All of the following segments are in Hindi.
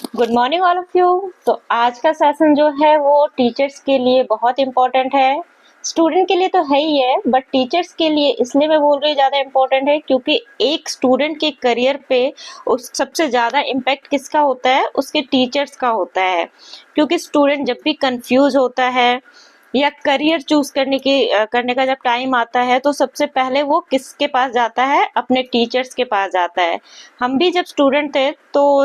Good morning all of you. तो आज का सेशन जो है वो टीचर्स के लिए बहुत इम्पोर्टेंट है। स्टूडेंट के लिए तो है ही है, बट टीचर्स के लिए इसलिए मैं बोल रही हूँ ज़्यादा इम्पोर्टेंट है क्योंकि एक स्टूडेंट के करियर पे उस सबसे ज़्यादा इम्पैक्ट किसका होता है, उसके टीचर्स का होता है। क्योंकि स्टूडेंट जब भी कंफ्यूज होता है या करियर चूज करने का जब टाइम आता है तो सबसे पहले वो किसके पास जाता है, अपने टीचर्स के पास जाता है। हम भी जब स्टूडेंट थे तो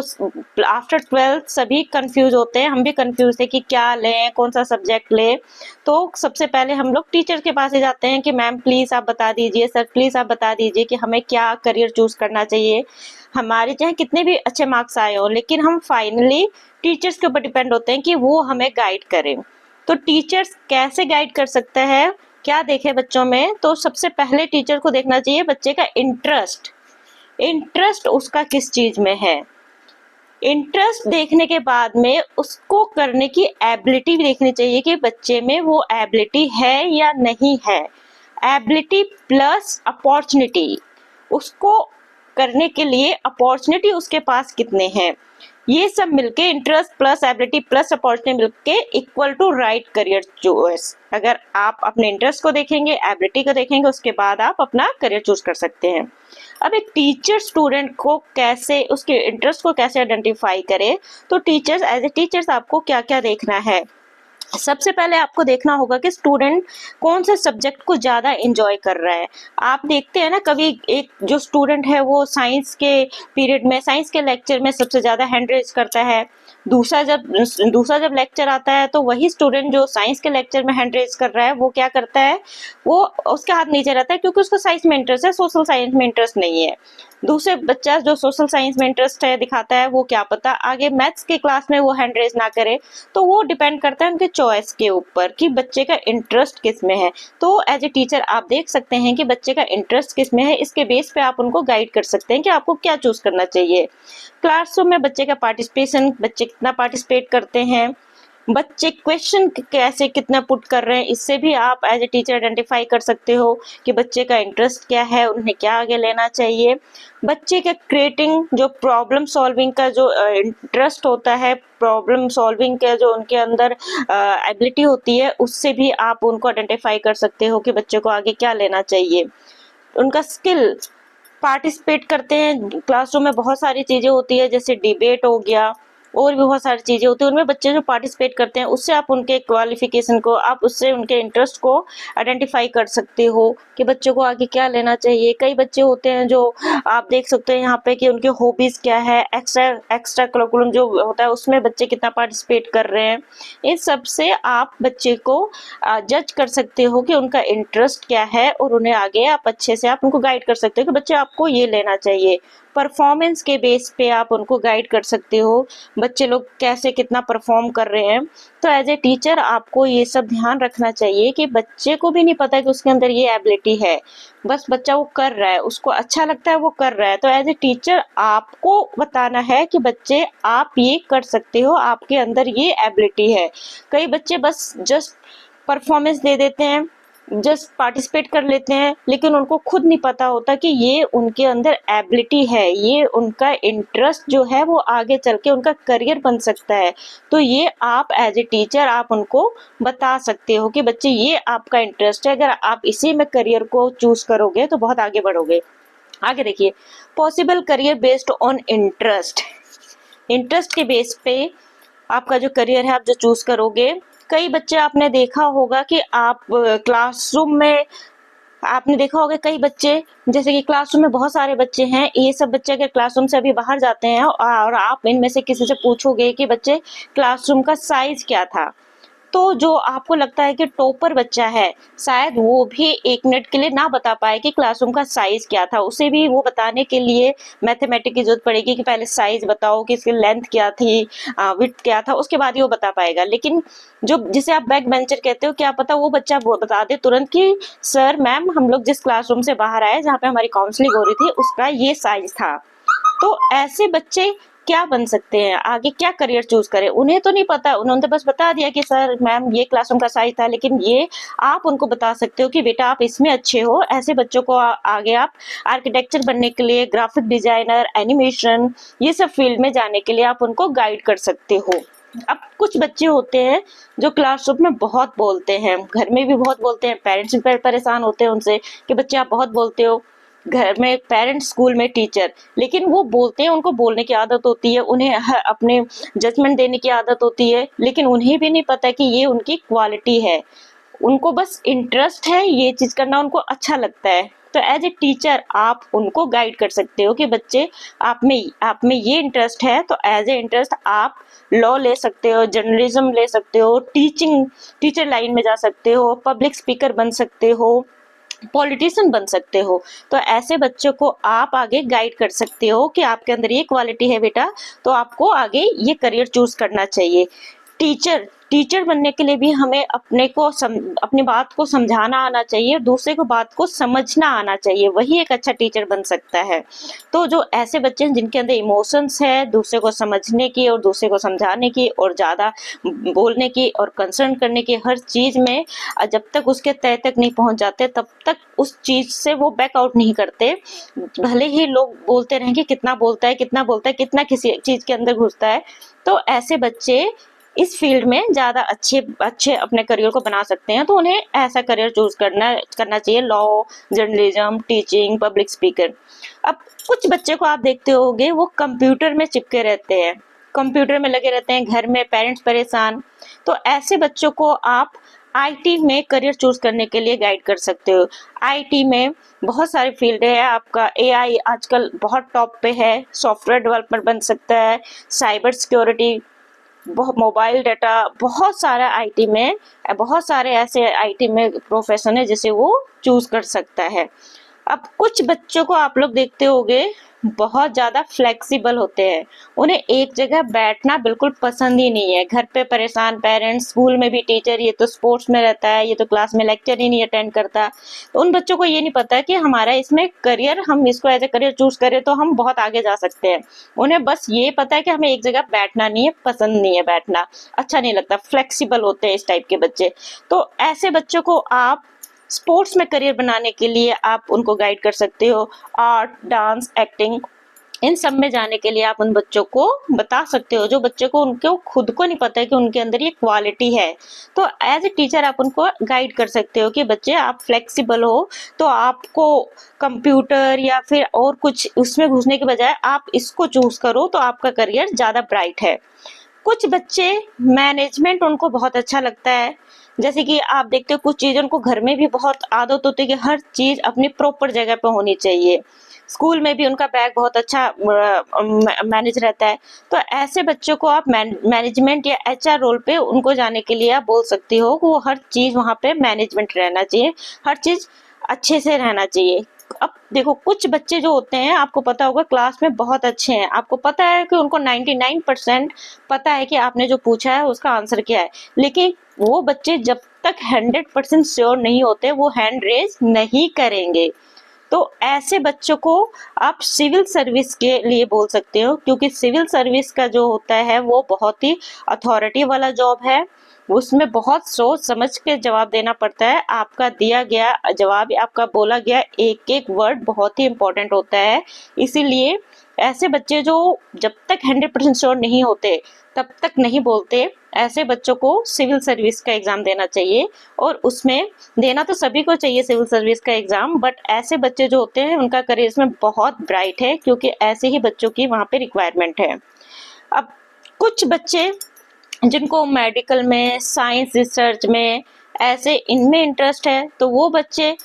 आफ्टर 12th सभी कंफ्यूज होते हैं, हम भी कंफ्यूज थे कि क्या लें, कौन सा सब्जेक्ट लें। तो सबसे पहले हम लोग टीचर के पास ही जाते हैं कि मैम प्लीज आप बता दीजिए, सर प्लीज आप बता दीजिए कि हमें क्या करियर चूज करना चाहिए। हमारे चाहे कितने भी अच्छे मार्क्स आए हो, लेकिन हम फाइनली टीचर्स के ऊपर डिपेंड होते हैं कि वो हमें गाइड करें। तो टीचर्स कैसे गाइड कर सकते हैं, क्या देखे बच्चों में, तो सबसे पहले टीचर को देखना चाहिए बच्चे का इंटरेस्ट। इंटरेस्ट उसका किस चीज में है, इंटरेस्ट देखने के बाद में उसको करने की एबिलिटी भी देखनी चाहिए कि बच्चे में वो एबिलिटी है या नहीं है। एबिलिटी प्लस अपॉर्चुनिटी, उसको करने के लिए अपॉर्चुनिटी उसके पास कितने हैं, ये सब मिलके interest plus ability plus opportunity मिलके equal to right career choice. अगर आप अपने इंटरेस्ट को देखेंगे, एबिलिटी को देखेंगे, उसके बाद आप अपना करियर चूज कर सकते हैं। अब एक टीचर स्टूडेंट को कैसे, उसके इंटरेस्ट को कैसे आइडेंटिफाई करे, तो टीचर्स एज ए टीचर्स आपको क्या क्या देखना है। सबसे पहले आपको देखना होगा कि स्टूडेंट कौन से सब्जेक्ट को ज़्यादा एंजॉय कर रहा है। आप देखते हैं ना, कभी एक जो स्टूडेंट है वो साइंस के पीरियड में, साइंस के लेक्चर में सबसे ज़्यादा हैंड रेज करता है। दूसरा जब लेक्चर आता है तो वही स्टूडेंट जो साइंस के लेक्चर में हैंड रेज कर रहा है वो क्या करता है, वो उसका हाथ नीचे रहता है क्योंकि उसको साइंस में इंटरेस्ट है, सोशल साइंस में इंटरेस्ट नहीं है। दूसरे बच्चा जो सोशल साइंस में इंटरेस्ट है दिखाता है, वो क्या पता आगे मैथ्स के क्लास में वो हैंड रेज ना करे। तो वो डिपेंड करता है उनके चॉइस के ऊपर कि बच्चे का इंटरेस्ट किस में है। तो एज ए टीचर आप देख सकते हैं कि बच्चे का इंटरेस्ट किस में है, इसके बेस पे आप उनको गाइड कर सकते हैं कि आपको क्या चूज करना चाहिए। क्लासरूम में बच्चे का पार्टिसिपेशन, बच्चे कितना पार्टिसिपेट करते हैं, बच्चे क्वेश्चन कैसे कितना पुट कर रहे हैं, इससे भी आप एज ए टीचर आइडेंटिफाई कर सकते हो कि बच्चे का इंटरेस्ट क्या है, उन्हें क्या आगे लेना चाहिए। बच्चे का क्रिएटिंग, जो प्रॉब्लम सॉल्विंग का जो इंटरेस्ट होता है, प्रॉब्लम सॉल्विंग का जो उनके अंदर एबिलिटी होती है, उससे भी आप उनको आइडेंटिफाई कर सकते हो कि बच्चे को आगे क्या लेना चाहिए। उनका स्किल, पार्टिसिपेट करते हैं क्लासरूम में, बहुत सारी चीज़ें होती है जैसे डिबेट हो गया और भी बहुत सारी चीज़ें होती है, उनमें बच्चे जो पार्टिसिपेट करते हैं उससे आप उनके क्वालिफिकेशन को, आप उससे उनके इंटरेस्ट को आइडेंटिफाई कर सकते हो कि बच्चों को आगे क्या लेना चाहिए। कई बच्चे होते हैं जो आप देख सकते हैं यहाँ पे कि उनके हॉबीज़ क्या है, एक्स्ट्रा करिकुलम जो होता है उसमें बच्चे कितना पार्टिसिपेट कर रहे हैं। इन सब से आप बच्चे को जज कर सकते हो कि उनका इंटरेस्ट क्या है और उन्हें आगे आप अच्छे से आप उनको गाइड कर सकते हो कि बच्चे आपको ये लेना चाहिए। परफॉर्मेंस के बेस पे आप उनको गाइड कर सकते हो, बच्चे लोग कैसे कितना परफॉर्म कर रहे हैं। तो एज ए टीचर आपको ये सब ध्यान रखना चाहिए कि बच्चे को भी नहीं पता कि उसके अंदर ये एबिलिटी है, बस बच्चा वो कर रहा है, उसको अच्छा लगता है वो कर रहा है। तो एज ए टीचर आपको बताना है कि बच्चे आप ये कर सकते हो, आपके अंदर ये एबिलिटी है। कई बच्चे बस जस्ट परफॉर्मेंस दे देते हैं, जस्ट पार्टिसिपेट कर लेते हैं, लेकिन उनको खुद नहीं पता होता कि ये उनके अंदर एबिलिटी है, ये उनका इंटरेस्ट जो है वो आगे चल के उनका करियर बन सकता है। तो ये आप एज ए टीचर आप उनको बता सकते हो कि बच्चे ये आपका इंटरेस्ट है, अगर आप इसी में करियर को चूज करोगे तो बहुत आगे बढ़ोगे। आगे देखिए, possible career based on interest. Interest के बेस पे आपका जो करियर है आप जो चूज करोगे। कई बच्चे आपने देखा होगा कि आप क्लासरूम में, आपने देखा होगा कई बच्चे, जैसे कि क्लासरूम में बहुत सारे बच्चे हैं, ये सब बच्चे अगर क्लासरूम से अभी बाहर जाते हैं और आप इनमें से किसी से पूछोगे कि बच्चे क्लासरूम का साइज क्या था, तो जो आपको लगता है कि टॉपर बच्चा है शायद वो भी 1 मिनट के लिए ना बता पाए कि क्लासरूम का साइज क्या था। उसे भी वो बताने के लिए मैथमेटिक्स की जरूरत पड़ेगी कि पहले साइज बताओ कि इसकी लेंथ क्या थी, विड्थ क्या था, उसके बाद ही वो बता पाएगा। लेकिन जो जिसे आप बैक बेंचर कहते हो, क्या पता वो बच्चा बता दे तुरंत कि सर मैम हम लोग जिस क्लासरूम से बाहर आए जहाँ पे हमारी काउंसलिंग हो रही थी उसका ये साइज था। तो ऐसे बच्चे क्या बन सकते हैं, आगे क्या करियर चूज करें, उन्हें तो नहीं पता। उन्होंने तो बस बता दिया कि सर मैम ये क्लासरूम का साइज था, लेकिन ये आप उनको बता सकते हो कि बेटा आप इसमें अच्छे हो। ऐसे बच्चों को आगे आप आर्किटेक्चर बनने के लिए, ग्राफिक डिजाइनर, एनिमेशन, ये सब फील्ड में जाने के लिए आप उनको गाइड कर सकते हो। अब कुछ बच्चे होते हैं जो क्लासरूम में बहुत बोलते हैं, घर में भी बहुत बोलते हैं, पेरेंट्स भी परेशान होते हैं उनसे कि बच्चे आप बहुत बोलते हो। घर में पेरेंट्स, स्कूल में टीचर, लेकिन वो बोलते हैं, उनको बोलने की आदत होती है, उन्हें अपने जजमेंट देने की आदत होती है, लेकिन उन्हें भी नहीं पता कि ये उनकी क्वालिटी है। उनको बस इंटरेस्ट है, ये चीज करना उनको अच्छा लगता है। तो एज ए टीचर आप उनको गाइड कर सकते हो कि बच्चे आप में ये इंटरेस्ट है, तो एज ए इंटरेस्ट आप लॉ ले सकते हो, जर्नलिज्म ले सकते हो, टीचर लाइन में जा सकते हो, पब्लिक स्पीकर बन सकते हो, पॉलिटिशियन बन सकते हो। तो ऐसे बच्चों को आप आगे गाइड कर सकते हो कि आपके अंदर ये क्वालिटी है बेटा, तो आपको आगे ये करियर चूज करना चाहिए। टीचर बनने के लिए भी हमें अपनी बात को समझाना आना चाहिए, दूसरे को बात को समझना आना चाहिए, वही एक अच्छा टीचर बन सकता है। तो जो ऐसे बच्चे हैं जिनके अंदर इमोशंस है, दूसरे को समझने की और दूसरे को समझाने की और ज़्यादा बोलने की और कंसर्न करने की, हर चीज़ में जब तक उसके तय तक नहीं पहुंच जाते तब तक उस चीज़ से वो बैकआउट नहीं करते। भले ही लोग बोलते रहें कि कितना बोलता है, कितना किसी चीज़ के अंदर घुसता है। तो ऐसे बच्चे इस फील्ड में ज़्यादा अच्छे अपने करियर को बना सकते हैं। तो उन्हें ऐसा करियर चूज करना चाहिए, law, journalism, teaching, public speaker. अब कुछ बच्चे को आप देखते होंगे वो कंप्यूटर में चिपके रहते हैं, कंप्यूटर में लगे रहते हैं, घर में पेरेंट्स परेशान। तो ऐसे बच्चों को आप आईटी में करियर चूज करने के लिए गाइड कर सकते हो। आईटी में बहुत सारे फील्ड है, आपका एआई आजकल बहुत टॉप पे है, सॉफ्टवेयर डेवलपर बन सकता है, साइबर सिक्योरिटी, मोबाइल डाटा, बहुत सारे ऐसे आईटी में प्रोफेशन है जिसे वो चूज कर सकता है। अब कुछ बच्चों को आप लोग देखते होंगे बहुत ज्यादा फ्लेक्सिबल होते हैं, उन्हें एक जगह बैठना बिल्कुल पसंद ही नहीं है। घर पे परेशान पेरेंट्स, स्कूल में भी टीचर, ये तो स्पोर्ट्स में रहता है, ये तो क्लास में लेक्चर ही नहीं अटेंड करता। तो उन बच्चों को ये नहीं पता कि हमारा इसमें करियर, हम इसको एज ए करियर चूज करें तो हम बहुत आगे जा सकते हैं। उन्हें बस ये पता है कि हमें एक जगह बैठना नहीं है, पसंद नहीं है बैठना, अच्छा नहीं लगता, फ्लेक्सिबल होते हैं इस टाइप के बच्चे। तो ऐसे बच्चों को आप स्पोर्ट्स में करियर बनाने के लिए आप उनको गाइड कर सकते हो। आर्ट, डांस, एक्टिंग, इन सब में जाने के लिए आप उन बच्चों को बता सकते हो, जो बच्चे को उनको खुद को नहीं पता है कि उनके अंदर ये क्वालिटी है। तो एज ए टीचर आप उनको गाइड कर सकते हो कि बच्चे आप फ्लेक्सिबल हो, तो आपको कंप्यूटर या फिर और कुछ उसमें घुसने के बजाय आप इसको चूज करो तो आपका करियर ज़्यादा ब्राइट है। कुछ बच्चे मैनेजमेंट उनको बहुत अच्छा लगता है, जैसे कि आप देखते हो कुछ चीज़ उनको घर में भी बहुत आदत होती है कि हर चीज़ अपनी प्रॉपर जगह पे होनी चाहिए, स्कूल में भी उनका बैग बहुत अच्छा मैनेज रहता है। तो ऐसे बच्चों को आप मैनेजमेंट या एचआर रोल पे उनको जाने के लिए आप बोल सकती हो कि वो हर चीज़ वहाँ पे मैनेजमेंट रहना चाहिए, हर चीज़ अच्छे से रहना चाहिए। अब देखो कुछ बच्चे जो होते हैं, आपको पता होगा क्लास में बहुत अच्छे हैं, आपको पता है कि उनको 99% पता है कि आपने जो पूछा है उसका आंसर क्या है, लेकिन वो बच्चे जब तक 100% श्योर नहीं होते वो हैंड रेज नहीं करेंगे। तो ऐसे बच्चों को आप सिविल सर्विस के लिए बोल सकते हो, क्योंकि सिविल सर्विस का जो होता है वो बहुत ही अथॉरिटी वाला जॉब है, उसमें बहुत सोच समझ के जवाब देना पड़ता है। आपका दिया गया जवाब, आपका बोला गया एक एक वर्ड बहुत ही इम्पोर्टेंट होता है। इसीलिए ऐसे बच्चे जो जब तक 100% श्योर नहीं होते तब तक नहीं बोलते, ऐसे बच्चों को सिविल सर्विस का एग्जाम देना चाहिए। और उसमें देना तो सभी को चाहिए सिविल सर्विस का एग्जाम, बट ऐसे बच्चे जो होते हैं उनका करियर इसमें बहुत ब्राइट है, क्योंकि ऐसे ही बच्चों की वहाँ पे रिक्वायरमेंट है। अब कुछ बच्चे जिनको मेडिकल में, साइंस रिसर्च में, ऐसे इनमें इंटरेस्ट है, तो वो बच्चे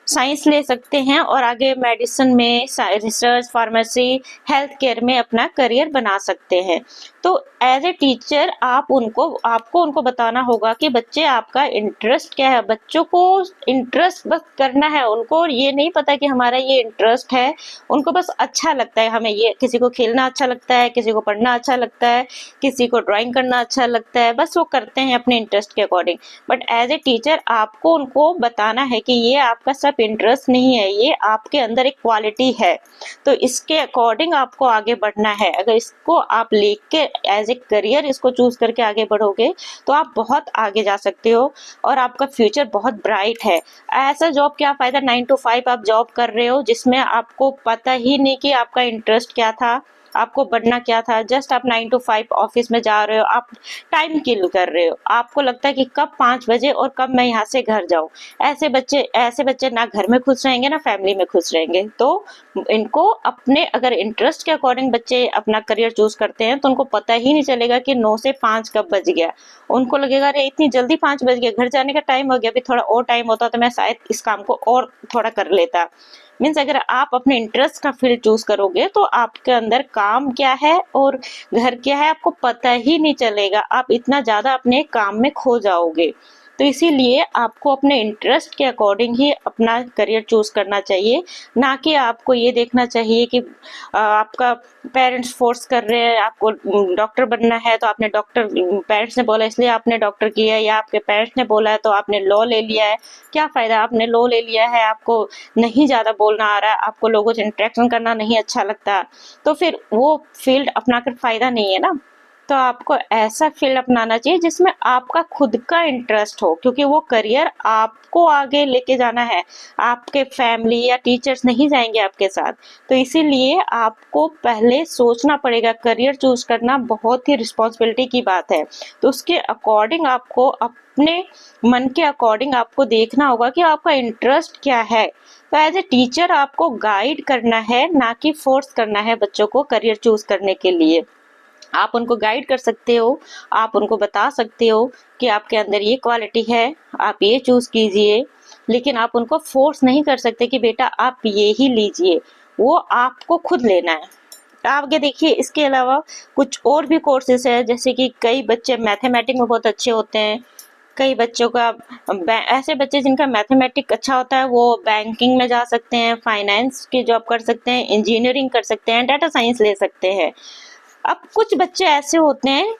साइंस ले सकते हैं और आगे मेडिसिन में, रिसर्च, फार्मेसी, हेल्थ केयर में अपना करियर बना सकते हैं। तो एज ए टीचर आपको उनको बताना होगा कि बच्चे आपका इंटरेस्ट क्या है। बच्चों को इंटरेस्ट बस करना है, उनको ये नहीं पता कि हमारा ये इंटरेस्ट है, उनको बस अच्छा लगता है। हमें ये, किसी को खेलना अच्छा लगता है, किसी को पढ़ना अच्छा लगता है, किसी को ड्राइंग करना अच्छा लगता है, बस वो करते हैं अपने इंटरेस्ट के according. But as a teacher आपको उनको बताना है कि ये आपका सब सिर्फ इंटरेस्ट नहीं है, ये आपके अंदर एक क्वालिटी है। तो इसके अकॉर्डिंग आपको आगे बढ़ना है। अगर इसको आप लेके एज ए करियर इसको चूज करके आगे बढ़ोगे तो आप बहुत आगे जा सकते हो और आपका फ्यूचर बहुत ब्राइट है। ऐसा जॉब क्या फायदा 9 to 5 आप जॉब कर रहे हो जिसमें आपको पता ही नहीं कि आपका इंटरेस्ट क्या था, आपको बनना क्या था। जस्ट आप 9 to 5 ऑफिस में जा रहे हो, आप टाइम किल कर रहे हो। आपको लगता है कि कब 5 बजे और कब मैं यहाँ से घर जाऊं। ऐसे बच्चे ना घर में खुश रहेंगे ना फैमिली में खुश रहेंगे। तो इनको अपने अगर इंटरेस्ट के अकॉर्डिंग बच्चे अपना करियर चूज करते हैं तो उनको पता ही नहीं चलेगा कि 9 से 5 कब बज गया। उनको लगेगा अरे इतनी जल्दी 5 बज गया, घर जाने का टाइम हो गया, अभी थोड़ा और टाइम होता तो मैं शायद इस काम को और थोड़ा कर लेता। मीन्स अगर आप अपने इंटरेस्ट का फील्ड चूज करोगे तो आपके अंदर काम क्या है और घर क्या है आपको पता ही नहीं चलेगा। आप इतना ज्यादा अपने काम में खो जाओगे। तो इसीलिए आपको अपने इंटरेस्ट के अकॉर्डिंग ही अपना करियर चूज करना चाहिए, ना कि आपको ये देखना चाहिए कि आपका पेरेंट्स फोर्स कर रहे हैं, आपको डॉक्टर बनना है तो आपने डॉक्टर, पेरेंट्स ने बोला इसलिए आपने डॉक्टर किया, या आपके पेरेंट्स ने बोला है तो आपने लॉ ले लिया है। क्या फायदा, आपने लॉ ले लिया है, आपको नहीं ज्यादा बोलना आ रहा है, आपको लोगों से इंटरेक्शन करना नहीं अच्छा लगता, तो फिर वो फील्ड अपना कर फायदा नहीं है ना। तो आपको ऐसा फील्ड अपनाना चाहिए जिसमें आपका खुद का इंटरेस्ट हो, क्योंकि वो करियर आपको आगे लेके जाना है, आपके फैमिली या टीचर्स नहीं जाएंगे आपके साथ। तो इसीलिए आपको पहले सोचना पड़ेगा। करियर चूज करना बहुत ही रिस्पॉन्सिबिलिटी की बात है। तो उसके अकॉर्डिंग आपको अपने मन के अकॉर्डिंग आपको देखना होगा कि आपका इंटरेस्ट क्या है। तो एज ए टीचर आपको गाइड करना है, ना कि फोर्स करना है बच्चों को करियर चूज करने के लिए। आप उनको गाइड कर सकते हो, आप उनको बता सकते हो कि आपके अंदर ये क्वालिटी है, आप ये चूज कीजिए, लेकिन आप उनको फोर्स नहीं कर सकते कि बेटा आप ये ही लीजिए। वो आपको खुद लेना है। आगे देखिए, इसके अलावा कुछ और भी कोर्सेज है, जैसे कि कई बच्चे मैथमेटिक्स में बहुत अच्छे होते हैं। कई बच्चों का ऐसे बच्चे जिनका मैथमेटिक्स अच्छा होता है वो बैंकिंग में जा सकते हैं, फाइनेंस की जॉब कर सकते हैं, इंजीनियरिंग कर सकते हैं, डाटा साइंस ले सकते हैं। अब कुछ बच्चे ऐसे होते हैं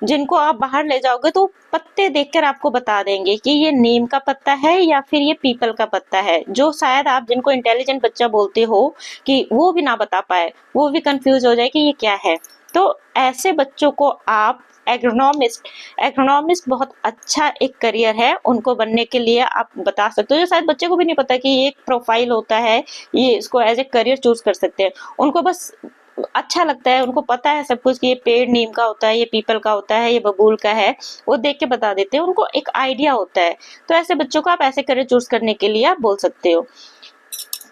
जिनको आप बाहर ले जाओगे तो पत्ते देखकर आपको बता देंगे कि ये नीम का पत्ता है या फिर ये पीपल का पत्ता है, जो शायद आप जिनको इंटेलिजेंट बच्चा बोलते हो कि वो भी ना बता पाए, वो भी कंफ्यूज हो जाए कि ये क्या है। तो ऐसे बच्चों को आप एग्रोनॉमिस्ट बहुत अच्छा एक करियर है, उनको बनने के लिए आप बता सकते हो। जो शायद बच्चे को भी नहीं पता कि ये एक प्रोफाइल होता है, ये इसको एज ए करियर चूज कर सकते हैं। उनको बस अच्छा लगता है, उनको पता है सब कुछ कि ये पेड़ नीम का होता है, ये पीपल का होता है, ये बबूल का है, वो देख के बता देते हैं, उनको एक आइडिया होता है। तो ऐसे बच्चों को आप ऐसे करियर चूज करने के लिए आप बोल सकते हो।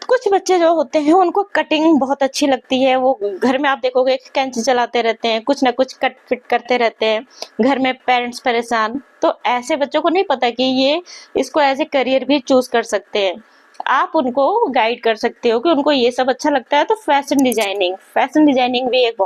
कुछ बच्चे जो होते हैं उनको कटिंग बहुत अच्छी लगती है, वो घर में आप देखोगे कैंची चलाते रहते हैं, कुछ ना कुछ कट फिट करते रहते हैं, घर में पेरेंट्स परेशान। तो ऐसे बच्चों को नहीं पता कि ये इसको एज ए करियर भी चूज कर सकते हैं। आप उनको गाइड कर सकते हो कि उनको ये सब अच्छा लगता है। तो फैशन डिजाइनिंग भी एक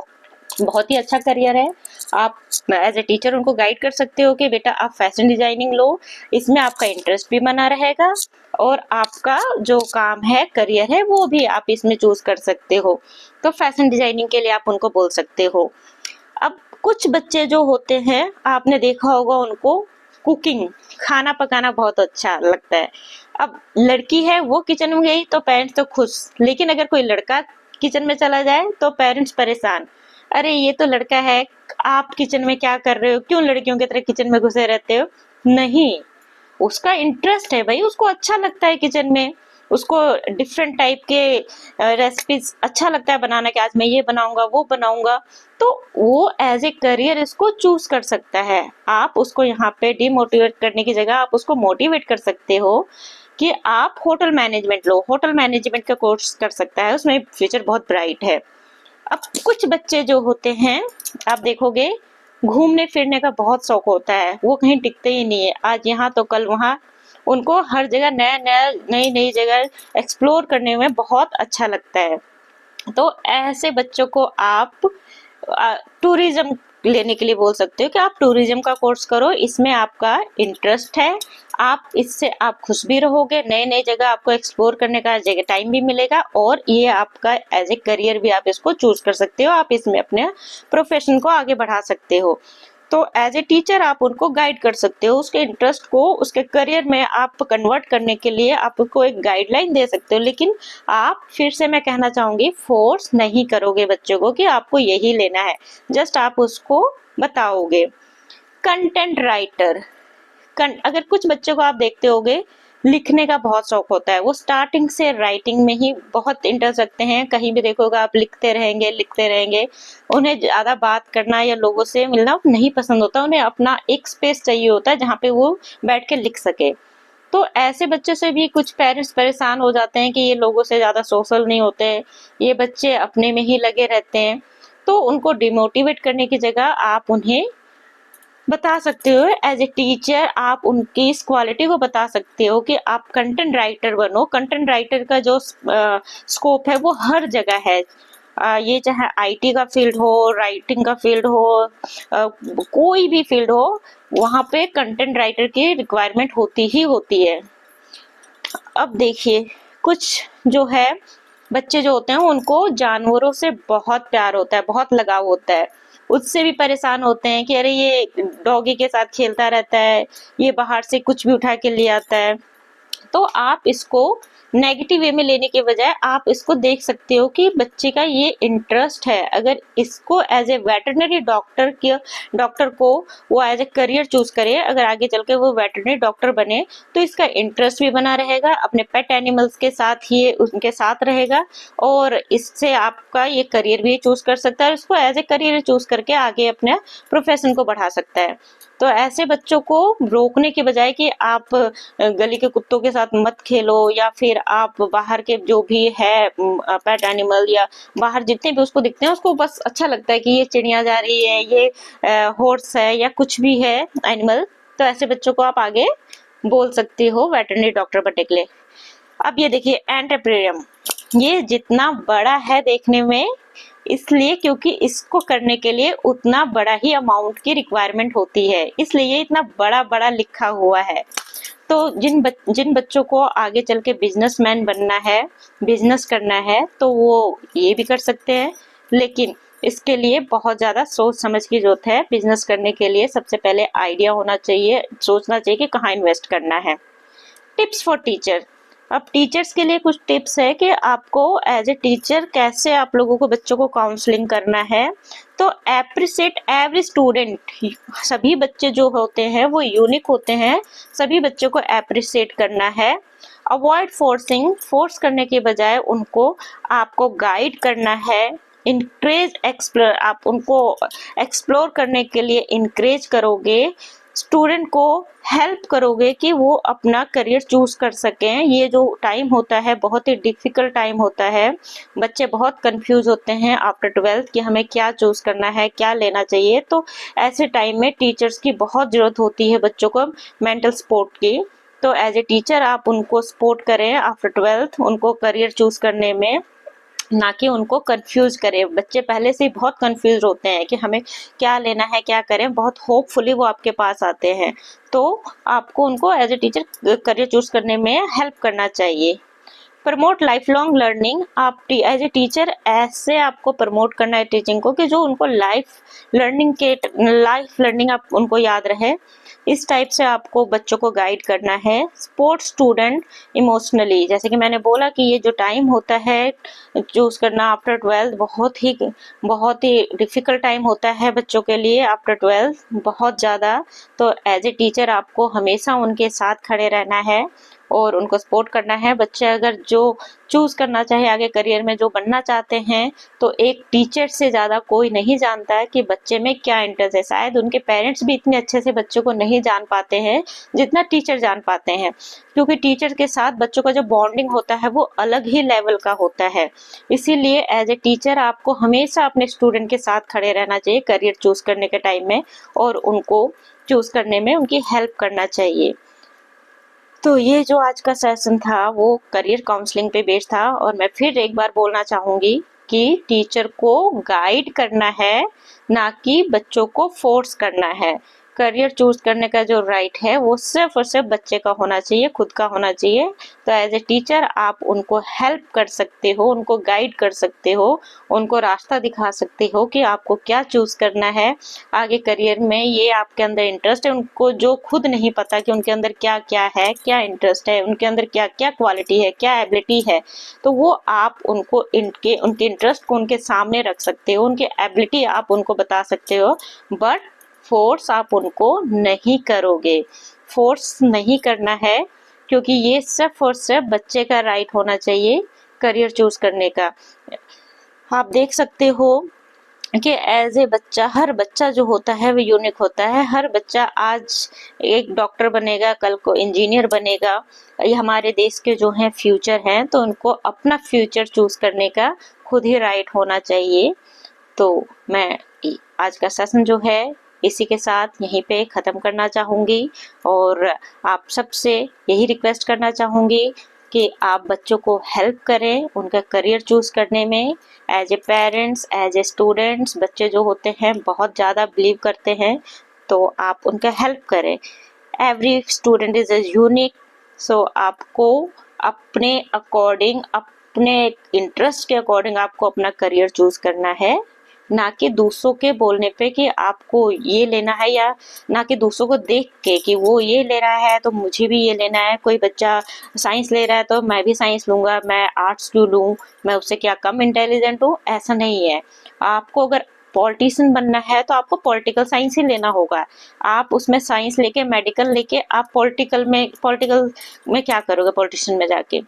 बहुत ही अच्छा करियर है। आप एज ए टीचर उनको गाइड कर सकते हो कि बेटा आप फैशन डिजाइनिंग लो, इसमें आपका इंटरेस्ट भी बना रहेगा और आपका जो काम है, करियर है, वो भी आप इसमें चूज कर सकते हो। तो फैशन डिजाइनिंग के लिए आप उनको बोल सकते हो। अब कुछ बच्चे जो होते हैं, आपने देखा होगा उनको कुकिंग, खाना पकाना बहुत अच्छा लगता है। अब लड़की है वो किचन में गई तो पेरेंट्स तो खुश, लेकिन अगर कोई लड़का किचन में चला जाए तो पेरेंट्स परेशान। अरे ये तो लड़का है, आप किचन में क्या कर रहे हो, क्यों लड़कियों की तरह किचन में घुसे रहते हो। नहीं, उसका इंटरेस्ट है भाई, उसको अच्छा लगता है किचन में, उसको डिफरेंट टाइप के रेसिपीज अच्छा लगता है बनाना, कि आज मैं ये बनाऊंगा वो बनाऊंगा। तो वो एज ए करियर इसको चूज कर सकता है। आप उसको यहाँ पे डिमोटिवेट करने की जगह आप उसको मोटिवेट कर सकते हो कि आप होटल मैनेजमेंट लो, होटल मैनेजमेंट का कोर्स कर सकता है, उसमें फ्यूचर बहुत ब्राइट है। अब कुछ बच्चे जो होते हैं, आप देखोगे घूमने फिरने का बहुत शौक होता है, वो कहीं टिकते ही नहीं है, आज यहाँ तो कल वहाँ। उनको हर जगह नई नई जगह एक्सप्लोर करने में बहुत अच्छा लगता है। तो ऐसे बच्चों को आप टूरिज्म लेने के लिए बोल सकते हो कि आप टूरिज्म का कोर्स करो, इसमें आपका इंटरेस्ट है, आप इससे आप खुश भी रहोगे, नए नए जगह आपको एक्सप्लोर करने का जगह टाइम भी मिलेगा, और ये आपका एज ए करियर भी आप इसको चूज कर सकते हो, आप इसमें अपने प्रोफेशन को आगे बढ़ा सकते हो। तो एज ए टीचर आप उनको गाइड कर सकते हो, उसके इंटरेस्ट को उसके करियर में आप कन्वर्ट करने के लिए आप उसको एक गाइडलाइन दे सकते हो। लेकिन आप, फिर से मैं कहना चाहूंगी, फोर्स नहीं करोगे बच्चों को कि आपको यही लेना है, जस्ट आप उसको बताओगे। कंटेंट राइटर, अगर कुछ बच्चों को आप देखते होगे लिखने का बहुत शौक होता है, वो स्टार्टिंग से राइटिंग में ही बहुत इंटरेस्ट रखते हैं। कहीं भी देखोगे आप लिखते रहेंगे। उन्हें ज्यादा बात करना या लोगों से मिलना नहीं पसंद होता, उन्हें अपना एक स्पेस चाहिए होता है जहाँ पे वो बैठ के लिख सके। तो ऐसे बच्चों से भी कुछ पेरेंट्स परेशान हो जाते हैं कि ये लोगों से ज्यादा सोशल नहीं होते, ये बच्चे अपने में ही लगे रहते हैं। तो उनको डिमोटिवेट करने की जगह आप उन्हें बता सकते हो, एज ए टीचर आप उनकी इस क्वालिटी को बता सकते हो कि आप कंटेंट राइटर बनो। कंटेंट राइटर का जो स्कोप है वो हर जगह है, ये चाहे आईटी का फील्ड हो, राइटिंग का फील्ड हो, कोई भी फील्ड हो, वहाँ पे कंटेंट राइटर की रिक्वायरमेंट होती ही होती है। अब देखिए, कुछ जो है बच्चे जो होते हैं उनको जानवरों से बहुत प्यार होता है, बहुत लगाव होता है, उससे भी परेशान होते हैं कि अरे ये डॉगी के साथ खेलता रहता है, ये बाहर से कुछ भी उठा के ले आता है। तो आप इसको नेगेटिव वे में लेने के बजाय आप इसको देख सकते हो कि बच्चे का ये इंटरेस्ट है। अगर इसको एज ए वेटरनरी डॉक्टर को वो एज ए करियर चूज करे, अगर आगे चल के वो वेटरनरी डॉक्टर बने, तो इसका इंटरेस्ट भी बना रहेगा, अपने पेट एनिमल्स के साथ ही उनके साथ रहेगा, और इससे आपका ये करियर भी चूज कर सकता है, इसको एज ए करियर चूज करके आगे अपने प्रोफेशन को बढ़ा सकता है। तो ऐसे बच्चों को रोकने के बजाय कि आप गली के कुत्तों के साथ मत खेलो, या फिर आप बाहर के जो भी है पेट एनिमल या बाहर जितने भी उसको दिखते हैं उसको बस अच्छा लगता है कि ये चिड़िया जा रही है, ये हॉर्स है या कुछ भी है एनिमल, तो ऐसे बच्चों को आप आगे बोल सकती हो वेटरनरी डॉक्टर बनने के लिए। अब ये देखिए एंटरप्रेन्योर, ये जितना बड़ा है देखने में, इसलिए क्योंकि इसको करने के लिए उतना बड़ा ही अमाउंट की रिक्वायरमेंट होती है, इसलिए ये इतना बड़ा बड़ा लिखा हुआ है। तो जिन बच्चों को आगे चल के बिजनेसमैन बनना है, बिजनेस करना है, तो वो ये भी कर सकते हैं, लेकिन इसके लिए बहुत ज़्यादा सोच समझ की जरूरत है। बिजनेस करने के लिए सबसे पहले आइडिया होना चाहिए, सोचना चाहिए कि कहाँ इन्वेस्ट करना है। टिप्स फॉर टीचर, अब टीचर्स के लिए कुछ टिप्स है कि आपको एज ए टीचर कैसे आप लोगों को बच्चों को काउंसलिंग करना है। तो एप्रिशिएट एवरी स्टूडेंट, सभी बच्चे जो होते हैं वो यूनिक होते हैं, सभी बच्चों को एप्रिशिएट करना है। अवॉइड फोर्सिंग, फोर्स करने के बजाय उनको आपको गाइड करना है। इंकरेज एक्सप्लोर, आप उनको एक्सप्लोर करने के लिए इंकरेज करोगे, स्टूडेंट को हेल्प करोगे कि वो अपना करियर चूज कर सकें। ये जो टाइम होता है बहुत ही डिफिकल्ट टाइम होता है, बच्चे बहुत कंफ्यूज होते हैं आफ्टर 12th कि हमें क्या चूज करना है, क्या लेना चाहिए। तो ऐसे टाइम में टीचर्स की बहुत जरूरत होती है बच्चों को मेंटल सपोर्ट की। तो एज ए टीचर आप उनको सपोर्ट करें आफ्टर 12th, उनको करियर चूज करने में, ना कि उनको कंफ्यूज करें। बच्चे पहले से ही बहुत कंफ्यूज होते हैं कि हमें क्या लेना है, क्या करें, बहुत होपफुली वो आपके पास आते हैं। तो आपको उनको as a teacher career choose करने में हेल्प करना चाहिए। प्रमोट लाइफ लॉन्ग लर्निंग, आप एज ए टीचर ऐसे आपको प्रमोट करना है टीचिंग को कि जो उनको लाइफ लर्निंग आप उनको याद रहे, इस टाइप से आपको बच्चों को गाइड करना है। सपोर्ट स्टूडेंट इमोशनली, जैसे कि मैंने बोला कि ये जो टाइम होता है चूज करना आफ्टर 12th बहुत ही डिफिकल्ट टाइम होता है बच्चों के लिए आफ्टर 12th, बहुत ज़्यादा। तो एज ए टीचर आपको हमेशा उनके साथ खड़े रहना है और उनको सपोर्ट करना है। बच्चे अगर जो चूज करना चाहे आगे करियर में, जो बनना चाहते हैं, तो एक टीचर से ज़्यादा कोई नहीं जानता है कि बच्चे में क्या इंटरेस्ट है। शायद उनके पेरेंट्स भी इतने अच्छे से बच्चों को नहीं जान पाते हैं जितना टीचर जान पाते हैं, क्योंकि टीचर के साथ बच्चों का जो बॉन्डिंग होता है वो अलग ही लेवल का होता है। इसीलिए एज ए टीचर आपको हमेशा अपने स्टूडेंट के साथ खड़े रहना चाहिए करियर चूज करने के टाइम में, और उनको चूज करने में उनकी हेल्प करना चाहिए। तो ये जो आज का सेशन था वो करियर काउंसलिंग पे बेस्ड था, और मैं फिर एक बार बोलना चाहूँगी कि टीचर को गाइड करना है, ना कि बच्चों को फोर्स करना है। करियर चूज करने का जो राइट है वो सिर्फ और सिर्फ बच्चे का होना चाहिए, खुद का होना चाहिए। तो एज ए टीचर आप उनको हेल्प कर सकते हो, उनको गाइड कर सकते हो, उनको रास्ता दिखा सकते हो कि आपको क्या चूज करना है आगे करियर में। ये आपके अंदर इंटरेस्ट है, उनको जो खुद नहीं पता कि उनके अंदर क्या क्या है, क्या इंटरेस्ट है, उनके अंदर क्या क्या क्वालिटी है, क्या एबिलिटी है, तो वो आप उनको उनके इंटरेस्ट को उनके सामने रख सकते हो, उनकी एबिलिटी आप उनको बता सकते हो, बट फोर्स आप उनको नहीं करोगे। फोर्स नहीं करना है, क्योंकि ये सिर्फ और सिर्फ बच्चे का राइट होना चाहिए करियर चूज करने का। आप देख सकते हो कि एज ए बच्चा, हर बच्चा जो होता है वो यूनिक होता है। हर बच्चा आज एक डॉक्टर बनेगा, कल को इंजीनियर बनेगा। ये हमारे देश के जो हैं फ्यूचर हैं, तो उनको अपना फ्यूचर चूज करने का खुद ही राइट होना चाहिए। तो मैं आज का सेशन जो है इसी के साथ यहीं पे ख़त्म करना चाहूँगी, और आप सबसे यही रिक्वेस्ट करना चाहूँगी कि आप बच्चों को हेल्प करें उनका करियर चूज़ करने में। As a parents, as a students, बच्चे जो होते हैं बहुत ज़्यादा बिलीव करते हैं, तो आप उनका हेल्प करें। एवरी स्टूडेंट इज़ यूनिक, सो आपको अपने अकॉर्डिंग, अपने इंटरेस्ट के अकॉर्डिंग आपको अपना करियर चूज़ करना है, ना कि दूसरों के बोलने पे कि आपको ये लेना है, या ना कि दूसरों को देख के कि वो ये ले रहा है तो मुझे भी ये लेना है। कोई बच्चा साइंस ले रहा है तो मैं भी साइंस लूँगा, मैं आर्ट्स क्यों लूँ, मैं उससे क्या कम इंटेलिजेंट हूँ? ऐसा नहीं है। आपको अगर पॉलिटिशियन बनना है तो आपको पॉलिटिकल साइंस ही लेना होगा। आप उसमें साइंस लेके, मेडिकल लेके आप पॉलिटिकल में क्या करोगे पॉलिटिशियन में जाके?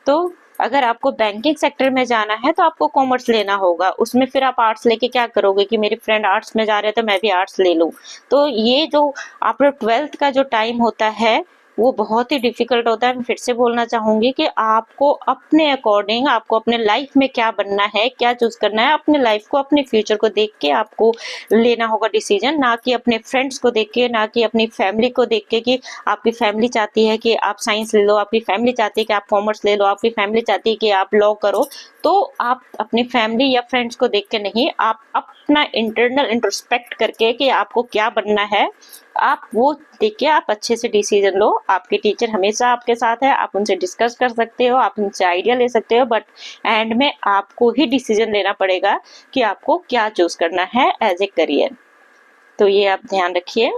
तो अगर आपको बैंकिंग सेक्टर में जाना है तो आपको कॉमर्स लेना होगा। उसमें फिर आप आर्ट्स लेके क्या करोगे कि मेरे फ्रेंड आर्ट्स में जा रहे हैं तो मैं भी आर्ट्स ले लूँ? तो ये जो आपका 12th का जो टाइम होता है वो बहुत ही डिफिकल्ट होता है। मैं फिर से बोलना चाहूँगी कि आपको अपने अकॉर्डिंग, आपको अपने लाइफ में क्या बनना है, क्या चूज़ करना है, अपने लाइफ को, अपने फ्यूचर को देख के आपको लेना होगा डिसीजन, ना कि अपने फ्रेंड्स को देख के, ना कि अपनी फैमिली को देख के कि आपकी फैमिली चाहती है कि आप साइंस ले लो, आपकी फैमिली चाहती है कि आप कॉमर्स ले लो, आपकी फैमिली चाहती है कि आप लॉ करो। तो आप अपनी फैमिली या फ्रेंड्स को देख के नहीं, आप अपना इंटरनल इंट्रोस्पेक्ट करके कि आपको क्या बनना है, आप वो देख के आप अच्छे से डिसीजन लो। आपके टीचर हमेशा आपके साथ है, आप उनसे डिस्कस कर सकते हो, आप उनसे आइडिया ले सकते हो, बट एंड में आपको ही डिसीजन लेना पड़ेगा कि आपको क्या चूज करना है एज ए करियर। तो ये आप ध्यान रखिए,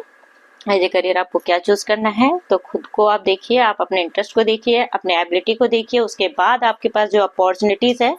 एज ए करियर आपको क्या चूज करना है। तो खुद को आप देखिए, आप अपने इंटरेस्ट को देखिए, अपने एबिलिटी को देखिए, उसके बाद आपके पास जो अपॉर्चुनिटीज है